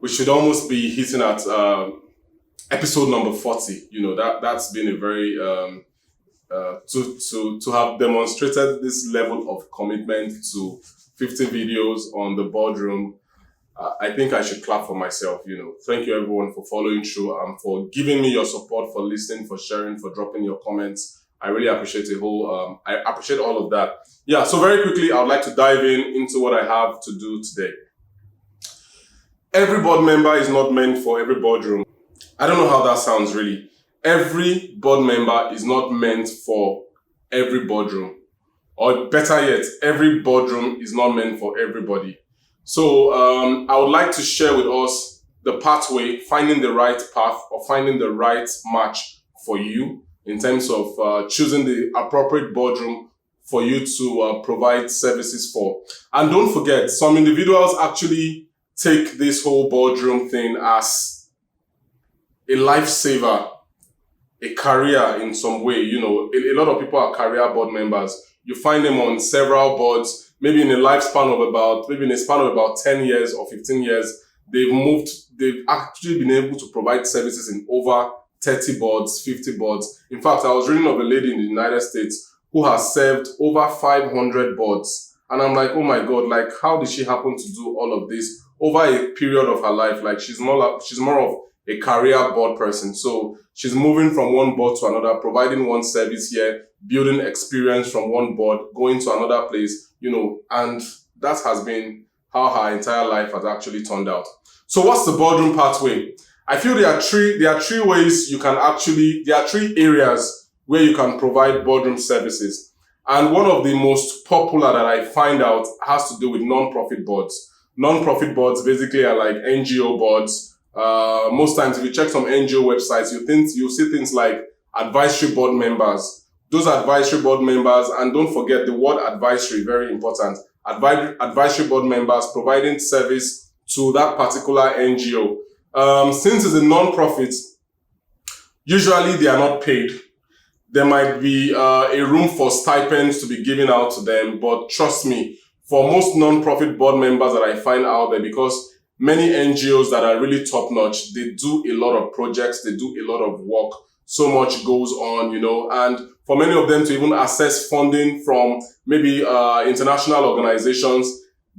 we should almost be hitting at episode number 40. That's been a very to have demonstrated this level of commitment to 50 videos on the boardroom. I think I should clap for myself. Thank you everyone for following through and for giving me your support, for listening, for sharing, for dropping your comments. I really appreciate I appreciate all of that. Yeah, so very quickly, I would like to dive into what I have to do today. Every board member is not meant for every boardroom. I don't know how that sounds really. Every board member is not meant for every boardroom. Or better yet, every boardroom is not meant for everybody. So I would like to share with us the pathway, finding the right path or finding the right match for you in terms of choosing the appropriate boardroom for you to provide services for. And don't forget, some individuals actually take this whole boardroom thing as a lifesaver, a career in some way. A lot of people are career board members. You find them on several boards, maybe in a span of about 10 years or 15 years. They've actually been able to provide services in over 30 boards, 50 boards. In fact, I was reading of a lady in the United States who has served over 500 boards. And I'm like, oh my God, like how did she happen to do all of this over a period of her life? Like she's more of a career board person. So she's moving from one board to another, providing one service here, building experience from one board, going to another place, and that has been how her entire life has actually turned out. So what's the boardroom pathway? I feel there are three ways there are 3 areas where you can provide boardroom services. And one of the most popular that I find out has to do with non-profit boards. Non-profit boards basically are like NGO boards. Most times if you check some NGO websites, you'll see things like advisory board members. Those advisory board members, and don't forget the word advisory, very important. Advisory board members providing service to that particular NGO. Since it's a non-profit, usually they are not paid. There might be a room for stipends to be given out to them, but trust me, for most non-profit board members that I find out there, because many NGOs that are really top-notch, they do a lot of projects, they do a lot of work, so much goes on, and for many of them to even access funding from maybe international organizations,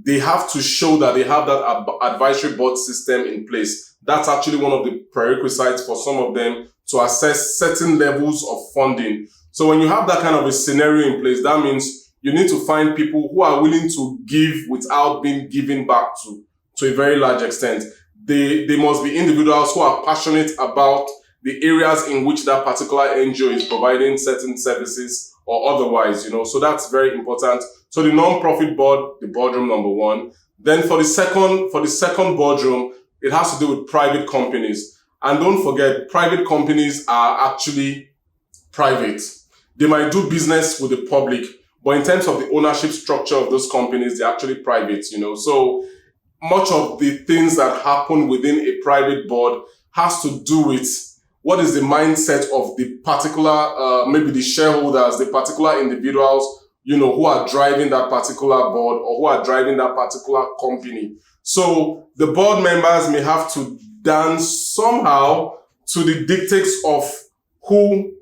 they have to show that they have that advisory board system in place. That's actually one of the prerequisites for some of them to access certain levels of funding. So when you have that kind of a scenario in place, that means you need to find people who are willing to give without being given back to a very large extent. They must be individuals who are passionate about the areas in which that particular NGO is providing certain services or otherwise, so that's very important. So the non-profit board, the boardroom number 1. Then for the second boardroom, it has to do with private companies. And don't forget, private companies are actually private. They might do business with the public, but in terms of the ownership structure of those companies, they're actually private, So much of the things that happen within a private board has to do with what is the mindset of the particular, maybe the shareholders, the particular individuals, who are driving that particular board or who are driving that particular company. So the board members may have to dance somehow to the dictates of who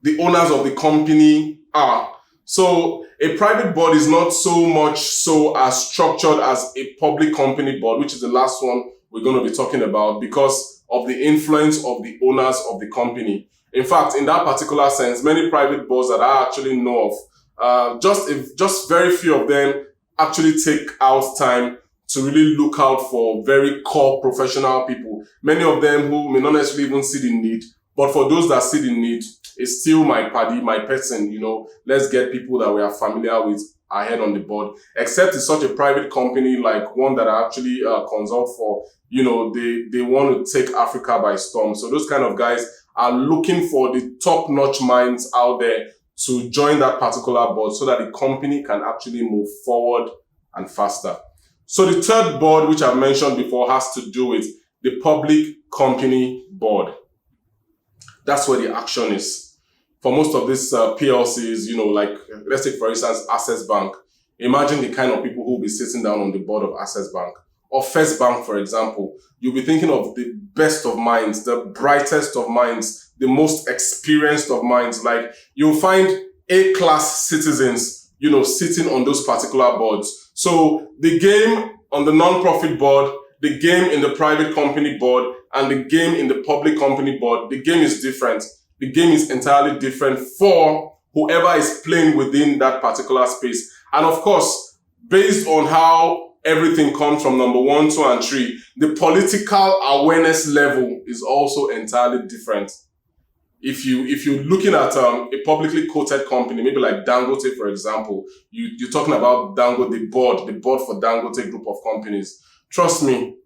the owners of the company are. So a private board is not so much so as structured as a public company board, which is the last one we're going to be talking about, because of the influence of the owners of the company. In fact, in that particular sense, many private boards that I actually know of, just very few of them actually take out time to really look out for very core professional people. Many of them who may not necessarily even see the need, but for those that see the need, it's still my party, my person, let's get people that we are familiar with ahead on the board. Except it's such a private company like one that I actually consult for, they want to take Africa by storm. So those kind of guys are looking for the top-notch minds out there to join that particular board so that the company can actually move forward and faster. So the third board, which I've mentioned before, has to do with the public company board. That's where the action is. For most of these PLCs, like let's take for instance Access Bank. Imagine the kind of people who will be sitting down on the board of Access Bank. or First Bank, for example, you'll be thinking of the best of minds, the brightest of minds, the most experienced of minds. Like, you'll find A-class citizens, sitting on those particular boards. So the game on the non-profit board, the game in the private company board, and the game in the public company board, the game is different. The game is entirely different for whoever is playing within that particular space. And of course, based on how everything comes from number 1, 2, and 3, the political awareness level is also entirely different. If you're looking at a publicly quoted company, maybe like Dangote, for example, you're talking about Dangote, the board for Dangote group of companies. Trust me,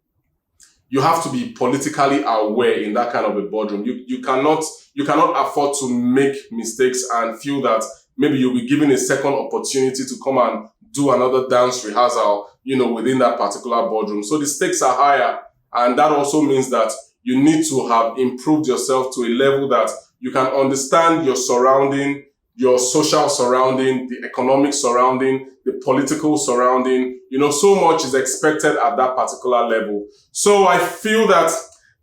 you have to be politically aware in that kind of a boardroom. You cannot afford to make mistakes and feel that maybe you'll be given a second opportunity to come and do another dance rehearsal, within that particular boardroom. So the stakes are higher, and that also means that you need to have improved yourself to a level that you can understand your surrounding, your social surrounding, the economic surrounding, the political surrounding. So much is expected at that particular level. So I feel that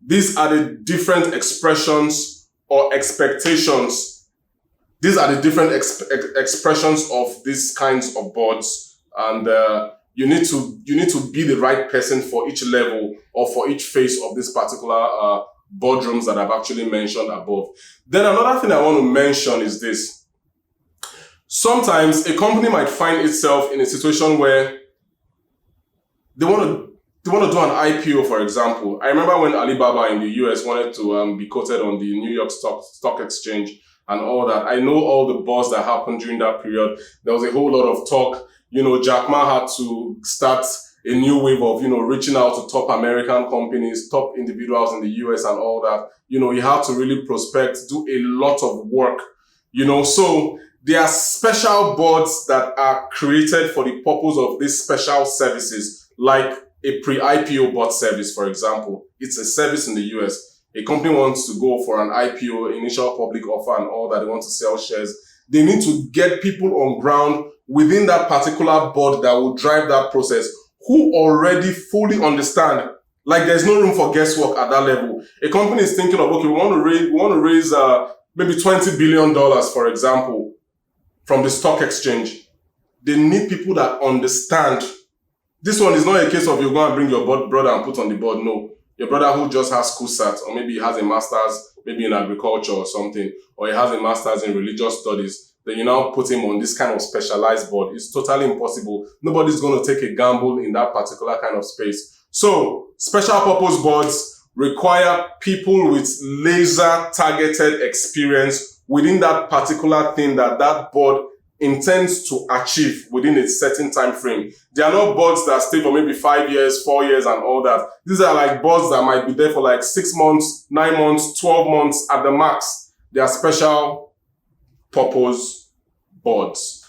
these are the different expressions or expectations. These are the different expressions of these kinds of boards. And you need to be the right person for each level or for each phase of this particular boardrooms that I've actually mentioned above. Then another thing I want to mention is this. Sometimes a company might find itself in a situation where they want to do an IPO, for example. I remember when Alibaba in the US wanted to be quoted on the New York Stock Exchange and all that. I know all the buzz that happened during that period. There was a whole lot of talk. Jack Ma had to start a new wave of, reaching out to top American companies, top individuals in the US and all that. He had to really prospect, do a lot of work, so there are special boards that are created for the purpose of these special services, like a pre-IPO board service, for example. It's a service in the US. A company wants to go for an IPO, initial public offer and all that. They want to sell shares. They need to get people on ground within that particular board that will drive that process, who already fully understand. Like, there's no room for guesswork at that level. A company is thinking of, okay, we want to raise maybe $20 billion, for example, from the stock exchange. They need people that understand. This one is not a case of you go and bring your brother and put on the board. No. Your brother who just has school cert, or maybe he has a master's, maybe in agriculture or something, or he has a master's in religious studies, then you now put him on this kind of specialized board. It's totally impossible. Nobody's going to take a gamble in that particular kind of space. So special purpose boards require people with laser targeted experience within that particular thing that board intends to achieve within a certain time frame. They are not boards that stay for maybe 5 years, 4 years and all that. These are like boards that might be there for like 6 months, 9 months, 12 months at the max. They are special purpose boards.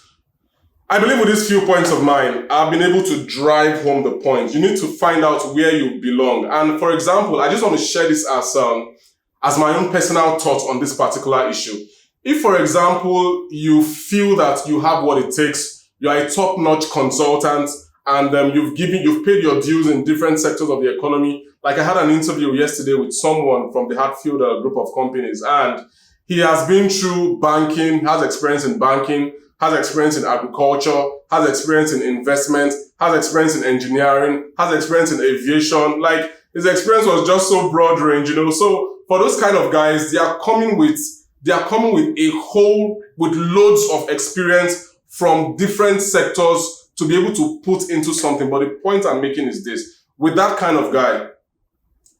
I believe with these few points of mine, I've been able to drive home the point. You need to find out where you belong. And for example, I just want to share this as my own personal thoughts on this particular issue. If, for example, you feel that you have what it takes, you are a top-notch consultant, and you've paid your dues in different sectors of the economy. Like, I had an interview yesterday with someone from the Hatfield group of companies, and he has been through banking, has experience in banking, has experience in agriculture, has experience in investment, has experience in engineering, has experience in aviation. Like, his experience was just so broad range, So for those kind of guys, they are coming with loads of experience from different sectors to be able to put into something. But the point I'm making is this. With that kind of guy,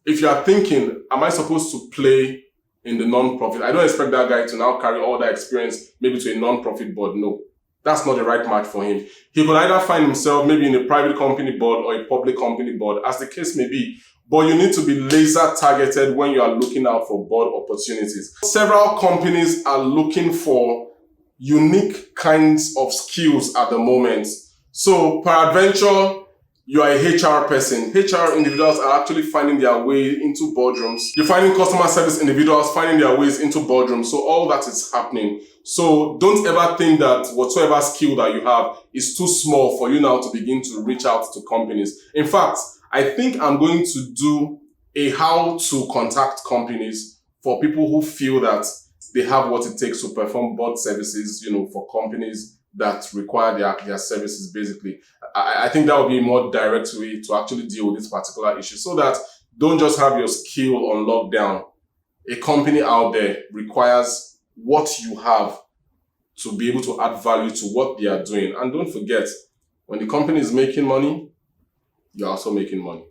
if you are thinking, am I supposed to play in the non-profit? I don't expect that guy to now carry all that experience maybe to a non-profit board. No, that's not the right match for him. He could either find himself maybe in a private company board or a public company board, as the case may be. But you need to be laser targeted when you are looking out for board opportunities. Several companies are looking for unique kinds of skills at the moment. So peradventure, you are a HR person. HR individuals are actually finding their way into boardrooms. You're finding customer service individuals finding their ways into boardrooms. So all that is happening. So don't ever think that whatsoever skill that you have is too small for you now to begin to reach out to companies. In fact, I think I'm going to do a how to contact companies for people who feel that they have what it takes to perform board services, for companies that require their services, basically. I think that would be a more direct way to actually deal with this particular issue, so that don't just have your skill on lockdown. A company out there requires what you have to be able to add value to what they are doing. And don't forget, when the company is making money, you're also making money.